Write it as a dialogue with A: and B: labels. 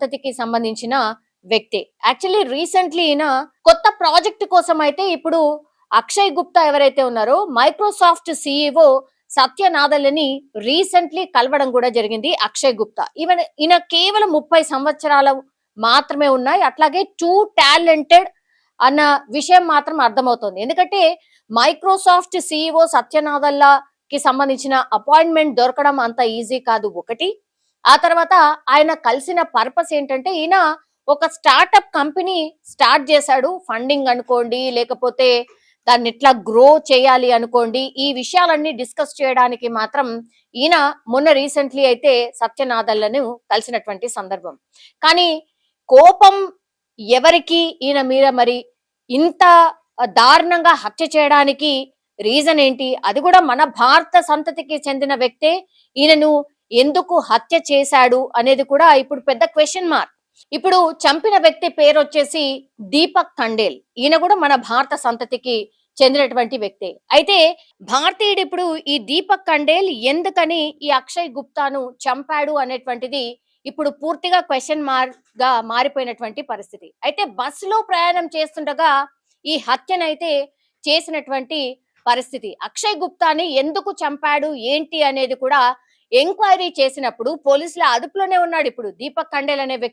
A: పద్ధతికి సంబంధించిన వ్యక్తి. యాక్చువల్లీ రీసెంట్‌లీ ఈయన కొత్త ప్రాజెక్ట్ కోసం అయితే ఇప్పుడు అక్షయ్ గుప్తా ఎవరైతే ఉన్నారో మైక్రోసాఫ్ట్ సీఈఓ సత్య నాదెల్లని రీసెంట్‌లీ కలవడం కూడా జరిగింది అక్షయ్ గుప్తా. ఈయన కేవలం 30 సంవత్సరాలు మాత్రమే ఉన్నాయి. అట్లాగే టూ టాలెంటెడ్ అన్న విషయం మాత్రం అర్థమవుతుంది. ఎందుకంటే మైక్రోసాఫ్ట్ సీఈఓ సత్య నాదెల్లకి సంబంధించిన అపాయింట్మెంట్ దొరకడం అంత ఈజీ కాదు ఒకటి. ఆ తర్వాత ఆయన కలిసిన పర్పస్ ఏంటంటే ఈయన ఒక స్టార్టప్ కంపెనీ స్టార్ట్ చేశాడు. ఫండింగ్ అనుకోండి, లేకపోతే దాన్ని ఎట్లా గ్రో చేయాలి అనుకోండి, ఈ విషయాలన్నీ డిస్కస్ చేయడానికి మాత్రం ఈయన మొన్న రీసెంట్లీ అయితే సత్య నాదెల్లను కలిసినటువంటి సందర్భం. కానీ కోపం ఎవరికి ఈయన మీద మరి ఇంత దారుణంగా హత్య చేయడానికి రీజన్ ఏంటి? అది కూడా మన భారత సంతతికి చెందిన వ్యక్తే ఈయనను ఎందుకు హత్య చేశాడు అనేది కూడా ఇప్పుడు పెద్ద క్వశ్చన్ మార్క్. ఇప్పుడు చంపిన వ్యక్తి పేరు వచ్చేసి దీపక్ ఖండేల్. ఈయన కూడా మన భారత సంతతికి చెందినటువంటి వ్యక్తే. అయితే భారతీయుడు ఇప్పుడు ఈ దీపక్ ఖండేల్ ఎందుకని ఈ అక్షయ్ గుప్తాను చంపాడు అనేటువంటిది ఇప్పుడు పూర్తిగా క్వశ్చన్ మార్క్ గా మారిపోయినటువంటి పరిస్థితి. అయితే బస్సులో ప్రయాణం చేస్తుండగా ఈ హత్యనైతే చేసినటువంటి పరిస్థితి. అక్షయ్ గుప్తాని ఎందుకు చంపాడు ఏంటి అనేది కూడా ఎంక్వైరీ చేసినప్పుడు పోలీసుల అదుపులోనే ఉన్నాడు ఇప్పుడు దీపక్ ఖండేల్ అనే వ్యక్తి.